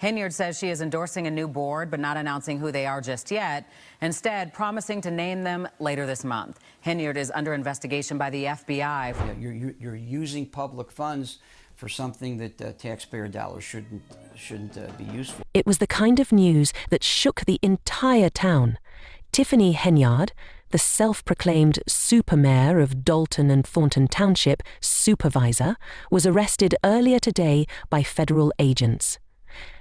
Henyard says she is endorsing a new board, but not announcing who they are just yet, instead promising to name them later this month. Henyard is under investigation by the FBI. You're using public funds for something that taxpayer dollars shouldn't be used for. It was the kind of news that shook the entire town. Tiffany Henyard, the self-proclaimed super mayor of Dalton and Thornton Township supervisor, was arrested earlier today by federal agents.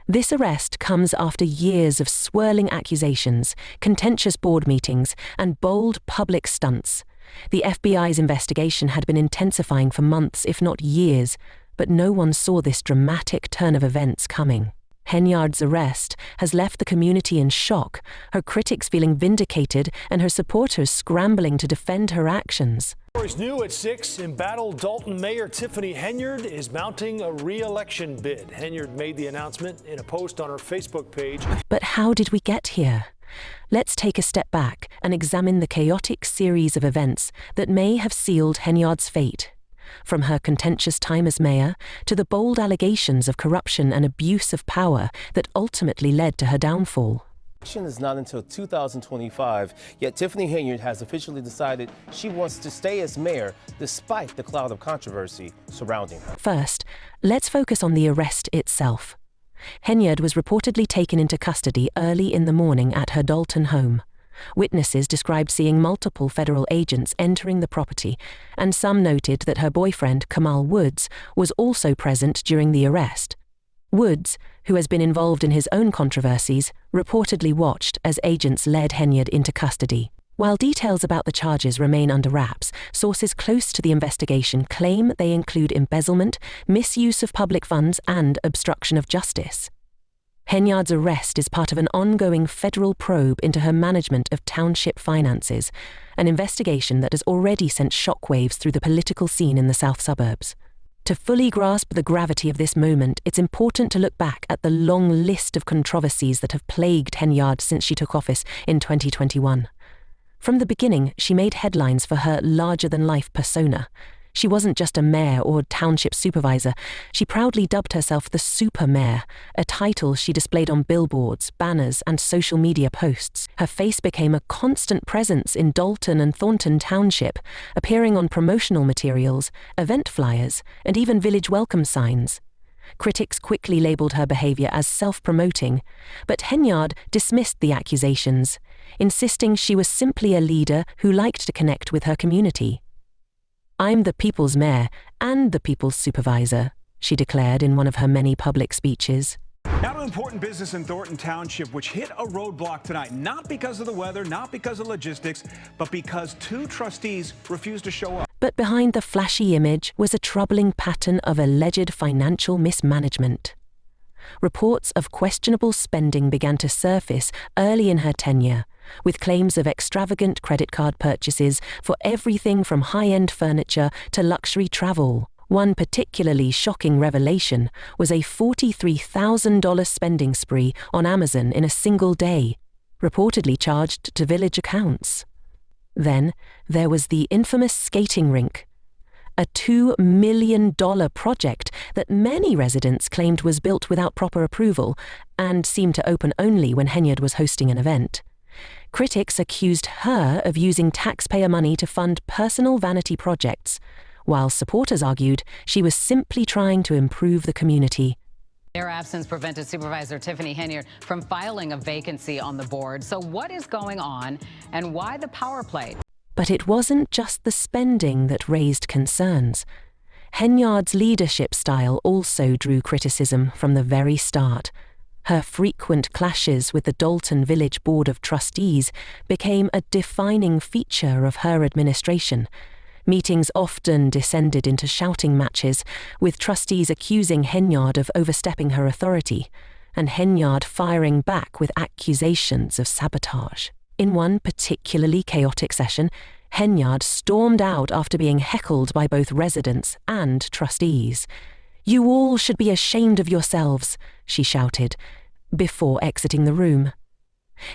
This arrest comes after years of swirling accusations, contentious board meetings, and bold public stunts. The FBI's investigation had been intensifying for months, if not years, but no one saw this dramatic turn of events coming. Henyard's arrest has left the community in shock, her critics feeling vindicated and her supporters scrambling to defend her actions. Stories new at 6. Embattled Dalton Mayor Tiffany Henyard is mounting a re-election bid. Henyard made the announcement in a post on her Facebook page. But how did we get here? Let's take a step back and examine the chaotic series of events that may have sealed Henyard's fate. From her contentious time as mayor to the bold allegations of corruption and abuse of power that ultimately led to her downfall. Election is not until 2025, yet Tiffany Henyard has officially decided she wants to stay as mayor despite the cloud of controversy surrounding her. First, let's focus on the arrest itself. Henyard was reportedly taken into custody early in the morning at her Dalton home. Witnesses described seeing multiple federal agents entering the property, and some noted that her boyfriend, Kamal Woods, was also present during the arrest. Woods, who has been involved in his own controversies, reportedly watched as agents led Henyard into custody. While details about the charges remain under wraps, sources close to the investigation claim they include embezzlement, misuse of public funds, and obstruction of justice. Henyard's arrest is part of an ongoing federal probe into her management of township finances, an investigation that has already sent shockwaves through the political scene in the south suburbs. To fully grasp the gravity of this moment, it's important to look back at the long list of controversies that have plagued Henyard since she took office in 2021. From the beginning, she made headlines for her larger-than-life persona. She wasn't just a mayor or township supervisor. She proudly dubbed herself the Super Mayor, a title she displayed on billboards, banners, and social media posts. Her face became a constant presence in Dalton and Thornton Township, appearing on promotional materials, event flyers, and even village welcome signs. Critics quickly labeled her behavior as self-promoting, but Henyard dismissed the accusations, insisting she was simply a leader who liked to connect with her community. "I'm the people's mayor and the people's supervisor," she declared in one of her many public speeches. Now to important business in Thornton Township, which hit a roadblock tonight, not because of the weather, not because of logistics, but because 2 trustees refused to show up. But behind the flashy image was a troubling pattern of alleged financial mismanagement. Reports of questionable spending began to surface early in her tenure, with claims of extravagant credit card purchases for everything from high-end furniture to luxury travel. One particularly shocking revelation was a $43,000 spending spree on Amazon in a single day, reportedly charged to village accounts. Then there was the infamous skating rink, a $2 million project that many residents claimed was built without proper approval and seemed to open only when Henyard was hosting an event. Critics accused her of using taxpayer money to fund personal vanity projects, while supporters argued she was simply trying to improve the community. Their absence prevented Supervisor Tiffany Henyard from filing a vacancy on the board. So what is going on and why the power play? But it wasn't just the spending that raised concerns. Henyard's leadership style also drew criticism from the very start. Her frequent clashes with the Dalton Village Board of Trustees became a defining feature of her administration. Meetings often descended into shouting matches, with trustees accusing Henyard of overstepping her authority, and Henyard firing back with accusations of sabotage. In one particularly chaotic session, Henyard stormed out after being heckled by both residents and trustees. "You all should be ashamed of yourselves," she shouted, before exiting the room.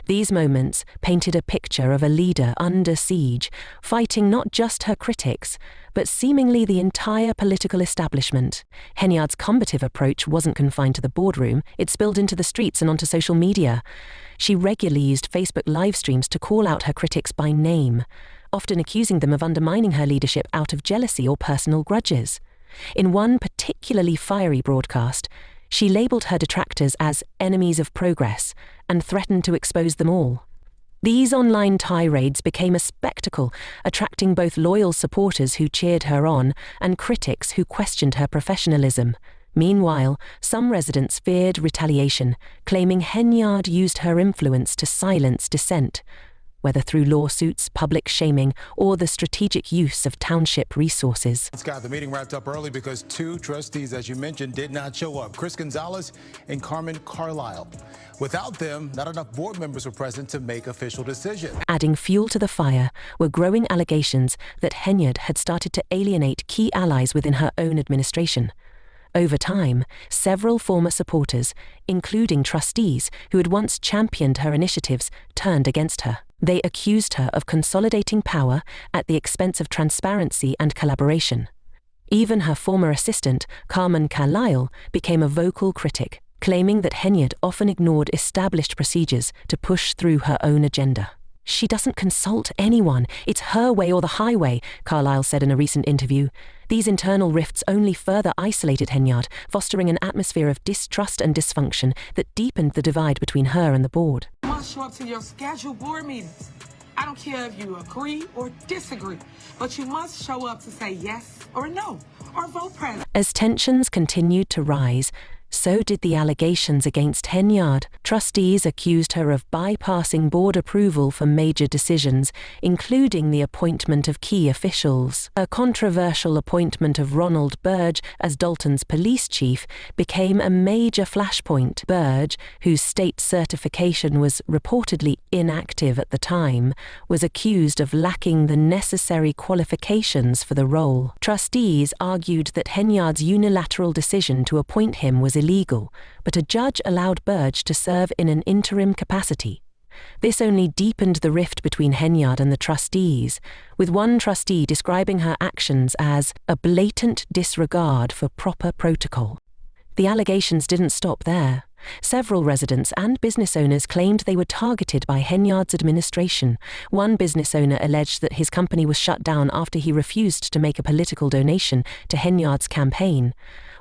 These moments painted a picture of a leader under siege, fighting not just her critics, but seemingly the entire political establishment. Henyard's combative approach wasn't confined to the boardroom, it spilled into the streets and onto social media. She regularly used Facebook live streams to call out her critics by name, often accusing them of undermining her leadership out of jealousy or personal grudges. In one particularly fiery broadcast, she labelled her detractors as enemies of progress and threatened to expose them all. These online tirades became a spectacle, attracting both loyal supporters who cheered her on and critics who questioned her professionalism. Meanwhile, some residents feared retaliation, claiming Henyard used her influence to silence dissent, whether through lawsuits, public shaming, or the strategic use of township resources. Scott, the meeting wrapped up early because two trustees, as you mentioned, did not show up, Chris Gonzalez and Carmen Carlisle. Without them, not enough board members were present to make official decisions. Adding fuel to the fire were growing allegations that Henyard had started to alienate key allies within her own administration. Over time, several former supporters, including trustees who had once championed her initiatives, turned against her. They accused her of consolidating power at the expense of transparency and collaboration. Even her former assistant, Carmen Carlisle, became a vocal critic, claiming that Henyard often ignored established procedures to push through her own agenda. "She doesn't consult anyone. It's her way or the highway," Carlisle said in a recent interview. These internal rifts only further isolated Henyard, fostering an atmosphere of distrust and dysfunction that deepened the divide between her and the board. You must show up to your scheduled board meetings. I don't care if you agree or disagree, but you must show up to say yes or no, or vote present. As tensions continued to rise, so did the allegations against Henyard. Trustees accused her of bypassing board approval for major decisions, including the appointment of key officials. A controversial appointment of Ronald Burge as Dalton's police chief became a major flashpoint. Burge, whose state certification was reportedly inactive at the time, was accused of lacking the necessary qualifications for the role. Trustees argued that Henyard's unilateral decision to appoint him was illegal, but a judge allowed Burge to serve in an interim capacity. This only deepened the rift between Henyard and the trustees, with one trustee describing her actions as a blatant disregard for proper protocol. The allegations didn't stop there. Several residents and business owners claimed they were targeted by Henyard's administration. One business owner alleged that his company was shut down after he refused to make a political donation to Henyard's campaign,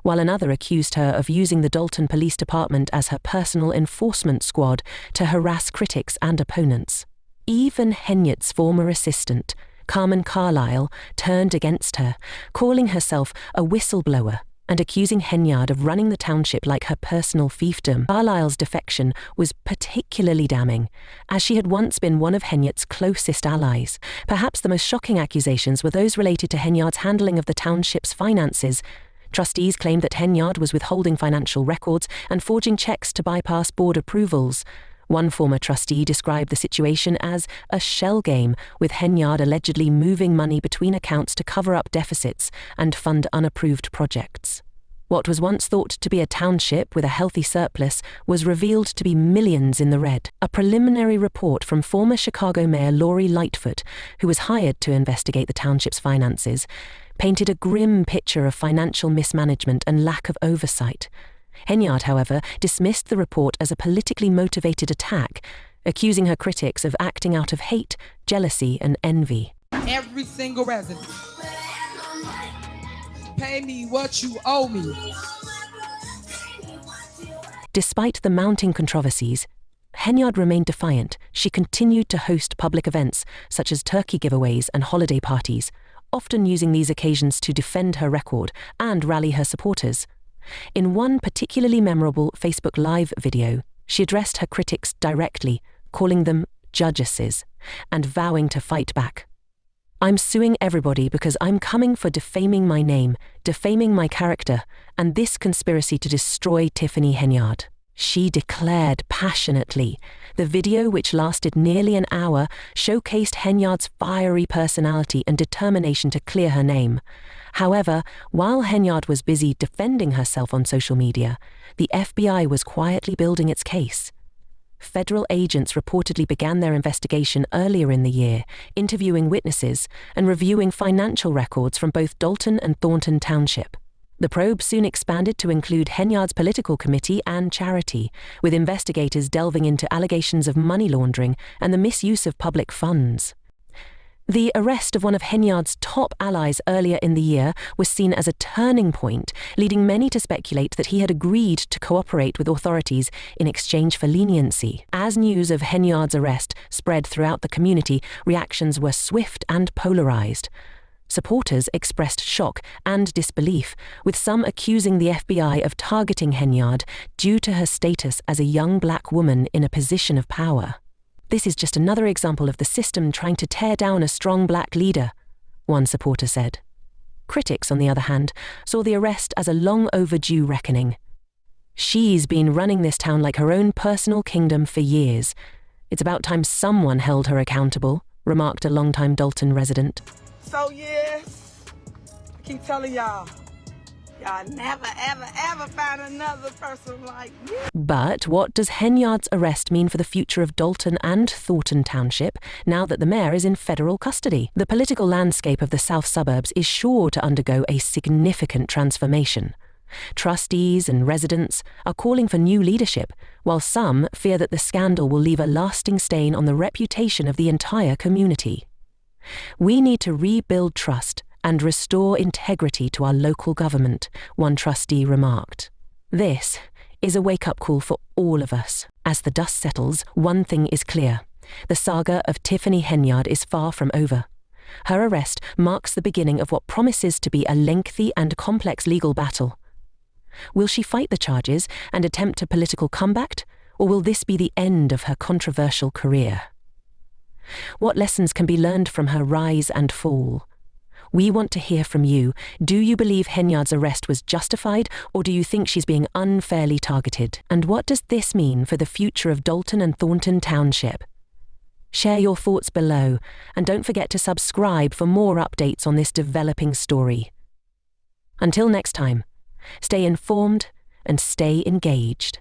while another accused her of using the Dalton Police Department as her personal enforcement squad to harass critics and opponents. Even Henyard's former assistant, Carmen Carlisle, turned against her, calling herself a whistleblower and accusing Henyard of running the township like her personal fiefdom. Carlisle's defection was particularly damning, as she had once been one of Henyard's closest allies. Perhaps the most shocking accusations were those related to Henyard's handling of the township's finances. Trustees claimed that Henyard was withholding financial records and forging checks to bypass board approvals. One former trustee described the situation as a shell game, with Henyard allegedly moving money between accounts to cover up deficits and fund unapproved projects. What was once thought to be a township with a healthy surplus was revealed to be millions in the red. A preliminary report from former Chicago Mayor Lori Lightfoot, who was hired to investigate the township's finances, painted a grim picture of financial mismanagement and lack of oversight. Henyard, however, dismissed the report as a politically motivated attack, accusing her critics of acting out of hate, jealousy, and envy. Every single resident. Pay me what you owe me. Despite the mounting controversies, Henyard remained defiant. She continued to host public events, such as turkey giveaways and holiday parties, often using these occasions to defend her record and rally her supporters. In one particularly memorable Facebook Live video, she addressed her critics directly, calling them judgesses, and vowing to fight back. "I'm suing everybody because I'm coming for defaming my name, defaming my character, and this conspiracy to destroy Tiffany Henyard," she declared passionately. The video, which lasted nearly an hour, showcased Henyard's fiery personality and determination to clear her name. However, while Henyard was busy defending herself on social media, the FBI was quietly building its case. Federal agents reportedly began their investigation earlier in the year, interviewing witnesses and reviewing financial records from both Dalton and Thornton Township. The probe soon expanded to include Henyard's political committee and charity, with investigators delving into allegations of money laundering and the misuse of public funds. The arrest of one of Henyard's top allies earlier in the year was seen as a turning point, leading many to speculate that he had agreed to cooperate with authorities in exchange for leniency. As news of Henyard's arrest spread throughout the community, reactions were swift and polarized. Supporters expressed shock and disbelief, with some accusing the FBI of targeting Henyard due to her status as a young black woman in a position of power. "This is just another example of the system trying to tear down a strong black leader," one supporter said. Critics, on the other hand, saw the arrest as a long overdue reckoning. "She's been running this town like her own personal kingdom for years. It's about time someone held her accountable," remarked a longtime Dalton resident. So yes, I keep telling y'all never, ever, ever find another person like me. But what does Henyard's arrest mean for the future of Dalton and Thornton Township now that the mayor is in federal custody? The political landscape of the south suburbs is sure to undergo a significant transformation. Trustees and residents are calling for new leadership, while some fear that the scandal will leave a lasting stain on the reputation of the entire community. "We need to rebuild trust and restore integrity to our local government," one trustee remarked. This is a wake-up call for all of us. As the dust settles, one thing is clear. The saga of Tiffany Henyard is far from over. Her arrest marks the beginning of what promises to be a lengthy and complex legal battle. Will she fight the charges and attempt a political comeback, or will this be the end of her controversial career? What lessons can be learned from her rise and fall? We want to hear from you. Do you believe Henyard's arrest was justified, or do you think she's being unfairly targeted? And what does this mean for the future of Dalton and Thornton Township? Share your thoughts below, and don't forget to subscribe for more updates on this developing story. Until next time, stay informed and stay engaged.